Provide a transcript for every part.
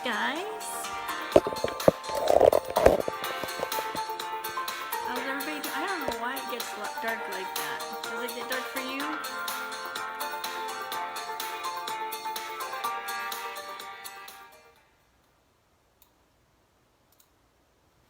guys. How's everybody doing? I don't know why it gets dark like that. Does it get dark for you?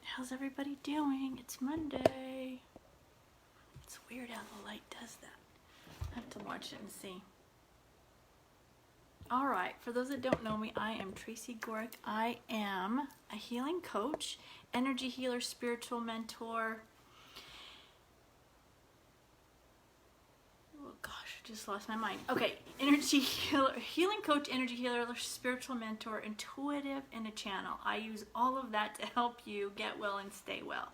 How's everybody doing? It's Monday. It's weird how the light does that. I have to watch it and see. All right, for those that don't know me, I am Tracy Gorick. I am a healing coach, energy healer, spiritual mentor. Oh gosh, I just lost my mind. Okay, energy healer, healing coach, energy healer, spiritual mentor, intuitive, and a channel. I use all of that to help you get well and stay well.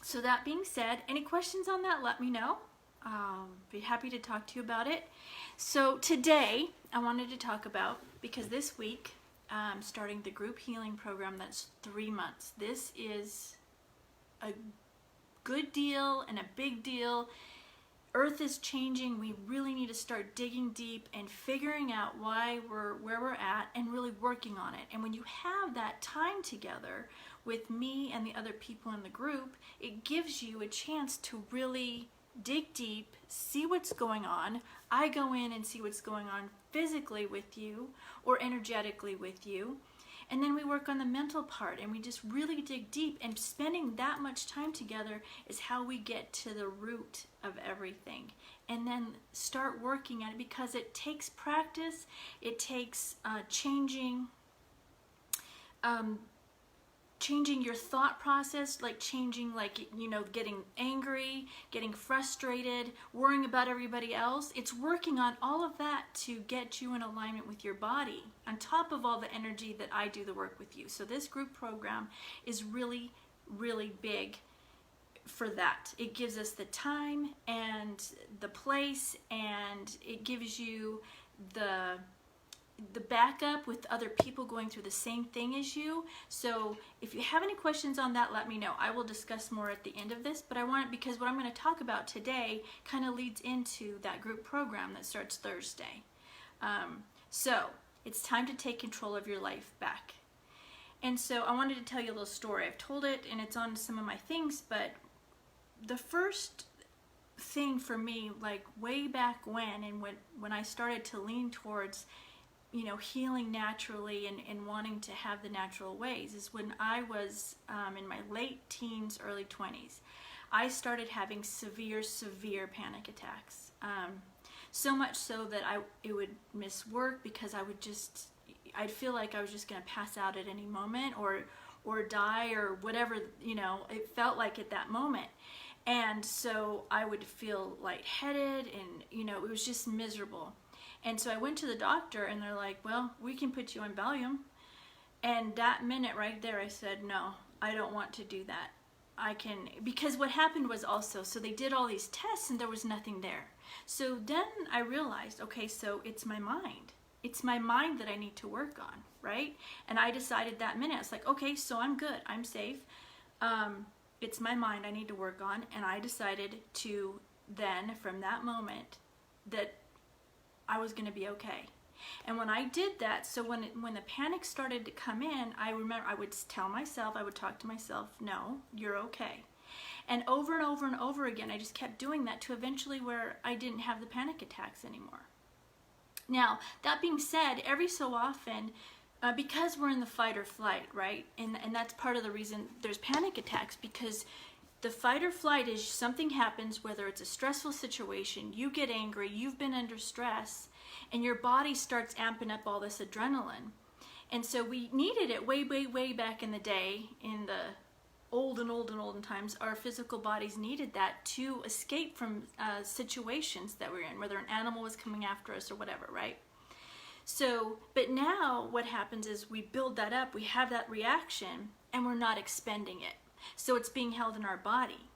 So that being said, any questions on that, let me know. Be happy to talk to you about it. So today I wanted to talk about, because this week I'm starting the group healing program that's 3 months. This is a good deal and a big deal. Earth is changing. We really need to start digging deep and figuring out why we're where we're at and really working on it. And when you have that time together with me and the other people in the group, it gives you a chance to really dig deep, see what's going on. I go in and see what's going on physically with you or energetically with you. And then we work on the mental part and we just really dig deep, and spending that much time together is how we get to the root of everything and then start working at it, because it takes practice. It takes changing your thought process, like changing, like, you know, getting angry, getting frustrated, worrying about everybody else. It's working on all of that to get you in alignment with your body, on top of all the energy that I do the work with you. So this group program is really, really big for that. It gives us the time and the place, and it gives you the backup with other people going through the same thing as you. So if you have any questions on that, let me know. I will discuss more at the end of this, but I want it because what I'm going to talk about today kind of leads into that group program that starts Thursday. So it's time to take control of your life back. And so I wanted to tell you a little story. I've told it and it's on some of my things, but the first thing for me, like way back when, and when I started to lean towards, you know, healing naturally and wanting to have the natural ways, is when I was in my late teens, early 20s. I started having severe panic attacks. So much so that it would miss work because I'd feel like I was just going to pass out at any moment or die or whatever, you know, it felt like at that moment. And so I would feel lightheaded and, you know, it was just miserable. And so I went to the doctor and they're like, well, we can put you on Valium. And that minute right there, I said, no, I don't want to do that. Because what happened was also, so they did all these tests and there was nothing there. So then I realized, okay, so it's my mind. It's my mind that I need to work on, right? And I decided that minute, it's like, okay, so I'm good, I'm safe. It's my mind I need to work on. And I decided to then, from that moment, that I was going to be okay. And when I did that, so when the panic started to come in, I remember I would tell myself, I would talk to myself, no, you're okay. And over and over and over again, I just kept doing that to eventually where I didn't have the panic attacks anymore. Now, that being said, every so often, because we're in the fight or flight, right? And that's part of the reason there's panic attacks, because the fight or flight is something happens, whether it's a stressful situation, you get angry, you've been under stress, and your body starts amping up all this adrenaline. And so we needed it way back in the day, in the olden times. Our physical bodies needed that to escape from situations that we're in, whether an animal was coming after us or whatever, right? So, but now what happens is we build that up, we have that reaction, and we're not expending it. So it's being held in our body.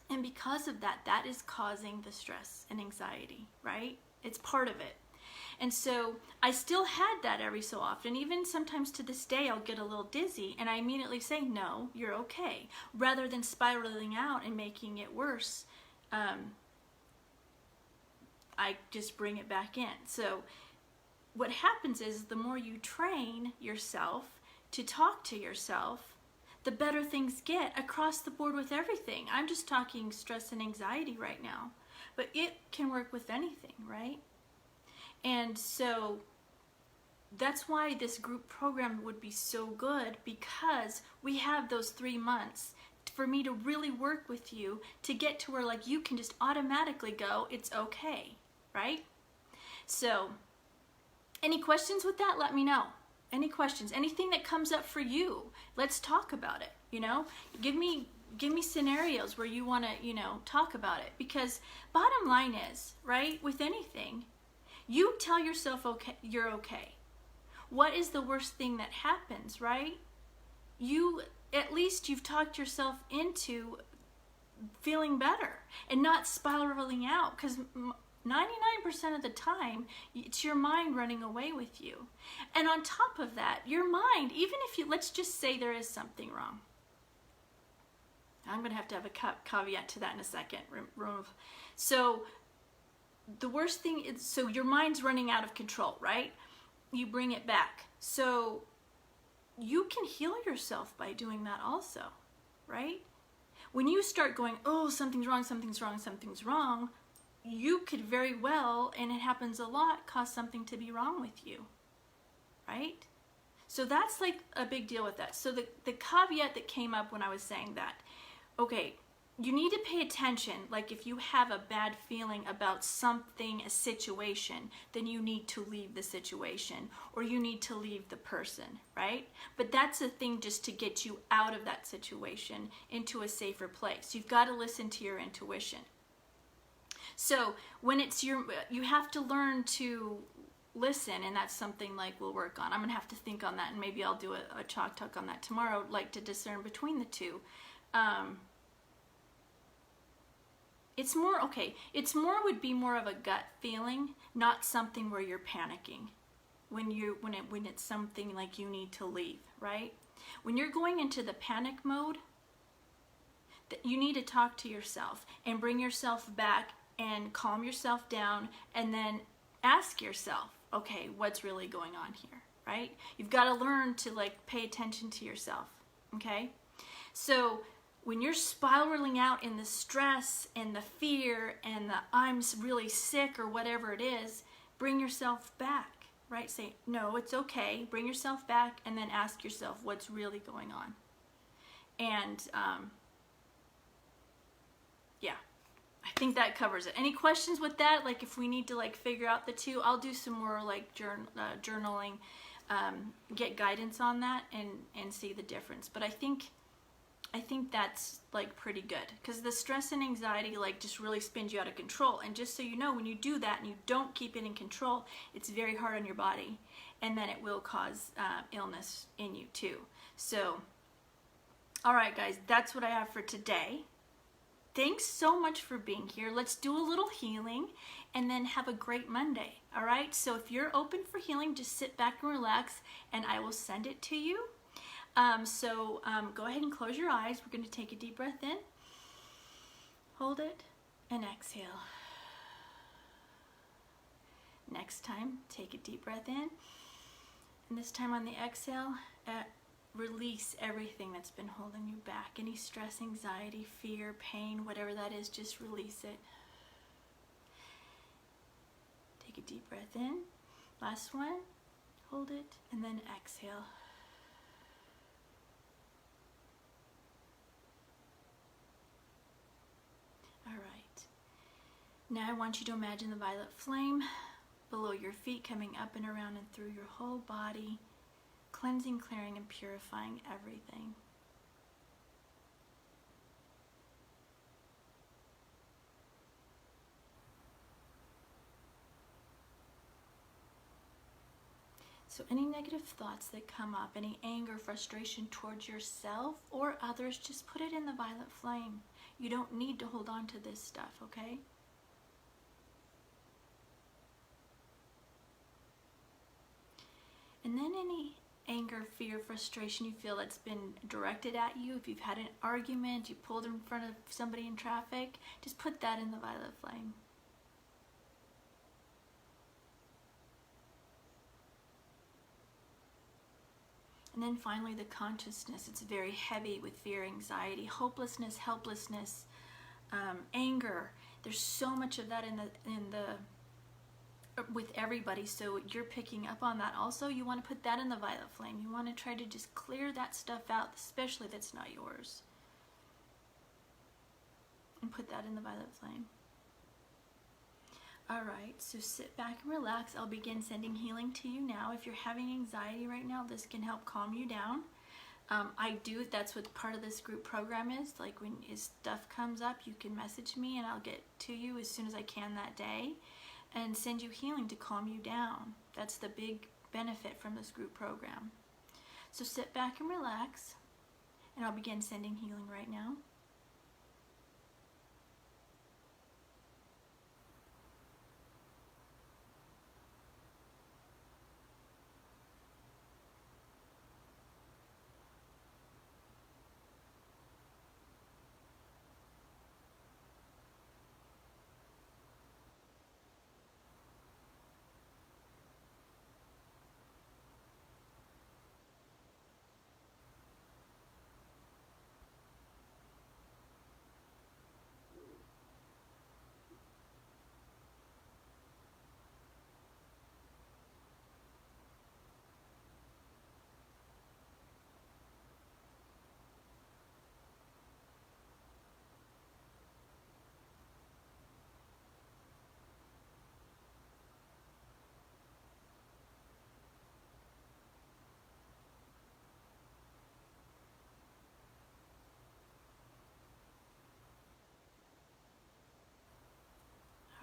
And because of that, that is causing the stress and anxiety, right? It's part of it. And so I still had that every so often. Even sometimes to this day, I'll get a little dizzy and I immediately say, no, you're okay. Rather than spiraling out and making it worse, I just bring it back in. So what happens is the more you train yourself to talk to yourself, the better things get across the board with everything. I'm just talking stress and anxiety right now, but it can work with anything, right? And so that's why this group program would be so good, because we have those 3 months for me to really work with you to get to where like you can just automatically go, it's okay, right? So any questions with that? Let me know. Any questions? Anything that comes up for you? Let's talk about it, you know? Give me scenarios where you want to, you know, talk about it, because bottom line is, right, with anything, you tell yourself okay, you're okay. What is the worst thing that happens, right? At least you've talked yourself into feeling better and not spiraling out, because 99% of the time, it's your mind running away with you. And on top of that, your mind, even if you, let's just say there is something wrong. I'm going to have a caveat to that in a second. So the worst thing is, so your mind's running out of control, right? You bring it back. So you can heal yourself by doing that also, right? When you start going, oh, something's wrong, something's wrong, something's wrong, you could very well, and it happens a lot, cause something to be wrong with you, right? So that's like a big deal with that. So the caveat that came up when I was saying that, okay, you need to pay attention. Like if you have a bad feeling about something, a situation, then you need to leave the situation, or you need to leave the person, right? But that's a thing just to get you out of that situation into a safer place. You've got to listen to your intuition. So when it's you have to learn to listen, and that's something like we'll work on. I'm gonna have to think on that, and maybe I'll do a talk on that tomorrow, like to discern between the two. It's more, okay, it's more, would be more of a gut feeling, not something where you're panicking when it's something like you need to leave, right? When you're going into the panic mode, you need to talk to yourself and bring yourself back and calm yourself down, and then ask yourself, okay, what's really going on here, right? You've got to learn to like pay attention to yourself, okay? So when you're spiraling out in the stress and the fear and the I'm really sick or whatever it is, bring yourself back, right? Say, no, it's okay. Bring yourself back, and then ask yourself what's really going on. And yeah, I think that covers it. Any questions with that? Like if we need to like figure out the two, I'll do some more like journaling, get guidance on that and see the difference. But I think that's like pretty good, because the stress and anxiety like just really spins you out of control. And just so you know, when you do that and you don't keep it in control, it's very hard on your body, and then it will cause illness in you too. So, all right, guys, that's what I have for today. Thanks so much for being here. Let's do a little healing and then have a great Monday. All right, so if you're open for healing, just sit back and relax, and I will send it to you. Go ahead and close your eyes. We're going to take a deep breath in, hold it, and exhale. Next time, take a deep breath in, and this time on the exhale, release everything that's been holding you back. Any stress, anxiety, fear, pain, whatever that is, just release it. Take a deep breath in. Last one, hold it, and then exhale. All right. Now I want you to imagine the violet flame below your feet, coming up and around and through your whole body, cleansing, clearing, and purifying everything. So any negative thoughts that come up, any anger, frustration towards yourself or others, just put it in the violet flame. You don't need to hold on to this stuff, okay? And then any anger, fear, frustration you feel that's been directed at you, if you've had an argument, you pulled in front of somebody in traffic, just put that in the violet flame. And then finally, the consciousness. It's very heavy with fear, anxiety, hopelessness, helplessness, anger. There's so much of that in the with everybody. So you're picking up on that also. You want to put that in the violet flame. You want to try to just clear that stuff out, especially that's not yours. And put that in the violet flame. All right, so sit back and relax. I'll begin sending healing to you now. If you're having anxiety right now, this can help calm you down. That's what part of this group program is. Like when stuff comes up, you can message me and I'll get to you as soon as I can that day and send you healing to calm you down. That's the big benefit from this group program. So sit back and relax, and I'll begin sending healing right now.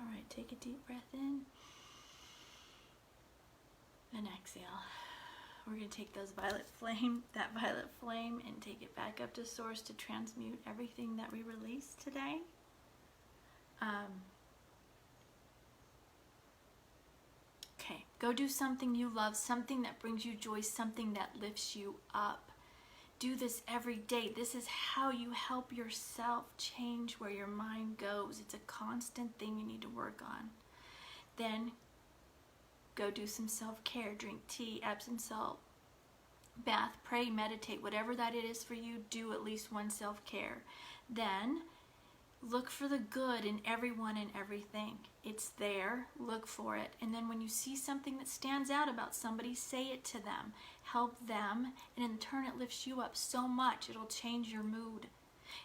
All right, take a deep breath in and exhale. We're going to take that violet flame, and take it back up to source to transmute everything that we released today. Okay, go do something you love, something that brings you joy, something that lifts you up. Do this every day. This is how you help yourself change where your mind goes. It's a constant thing you need to work on. Then go do some self-care. Drink tea, Epsom salt, bath, pray, meditate. Whatever that it is for you, do at least one self-care. Then look for the good in everyone and everything. It's there. Look for it. And then when you see something that stands out about somebody, say it to them. Help them. And in turn, it lifts you up so much. It'll change your mood.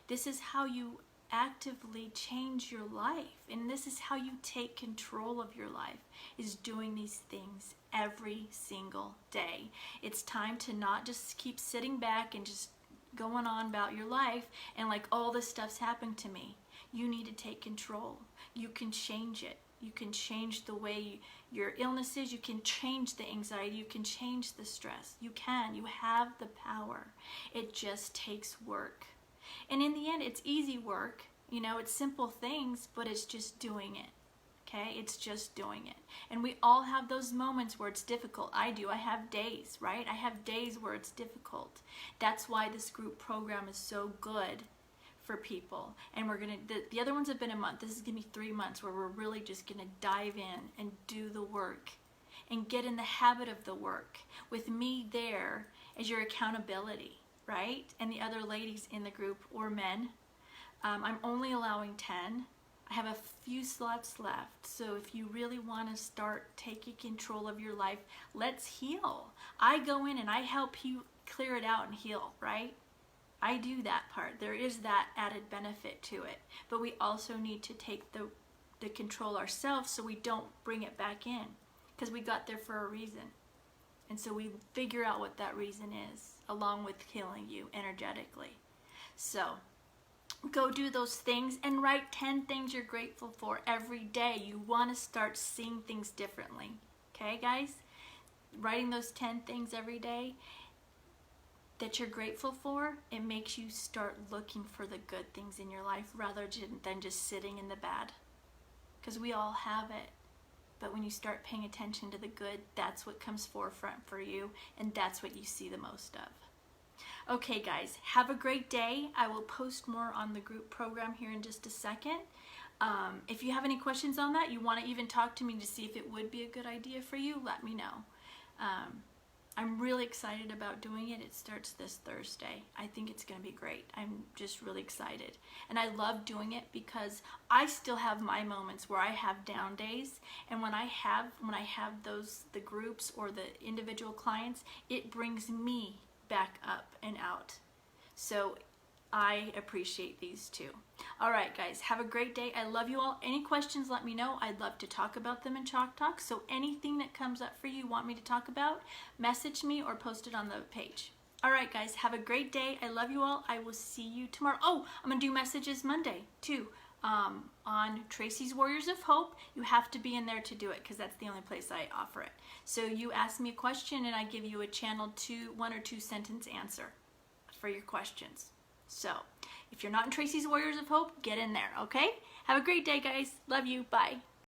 This is how you actively change your life. And this is how you take control of your life, is doing these things every single day. It's time to not just keep sitting back and just going on about your life and like, all this stuff's happened to me. You need to take control. You can change it. You can change the way your illness is. You can change the anxiety. You can change the stress. You can. You have the power. It just takes work. And in the end, it's easy work. You know, it's simple things, but it's just doing it. Okay? It's just doing it. And we all have those moments where it's difficult. I do. I have days, right? I have days where it's difficult. That's why this group program is so good for people. And we're gonna, the other ones have been a month. This is gonna be 3 months where we're really just gonna dive in and do the work and get in the habit of the work with me there as your accountability, right? And the other ladies in the group, or men. I'm only allowing 10. I have a few slots left. So if you really want to start taking control of your life, let's heal. I go in and I help you clear it out and heal, right? I do that part. There is that added benefit to it. But we also need to take the control ourselves so we don't bring it back in, because we got there for a reason. And so we figure out what that reason is, along with healing you energetically. So go do those things and write 10 things you're grateful for every day. You want to start seeing things differently. Okay, guys? Writing those 10 things every day that you're grateful for, it makes you start looking for the good things in your life rather than just sitting in the bad. Because we all have it. But when you start paying attention to the good, that's what comes forefront for you, and that's what you see the most of. Okay, guys, have a great day. I will post more on the group program here in just a second. If you have any questions on that, you want to even talk to me to see if it would be a good idea for you, let me know. I'm really excited about doing it. It starts this Thursday. I think it's going to be great. I'm just really excited. And I love doing it because I still have my moments where I have down days. And when I have the groups or the individual clients, it brings me back up and out. So I appreciate these too. All right, guys, have a great day. I love you all. Any questions, let me know. I'd love to talk about them in Chalk Talk. So anything that comes up for you want me to talk about, message me or post it on the page. All right, guys, have a great day. I love you all. I will see you tomorrow. Oh, I'm going to do messages Monday too on Tracy's Warriors of Hope. You have to be in there to do it because that's the only place I offer it. So you ask me a question and I give you a channel 1 or 2 sentence answer for your questions. So, if you're not in Tracy's Warriors of Hope, get in there, okay? Have a great day, guys. Love you. Bye.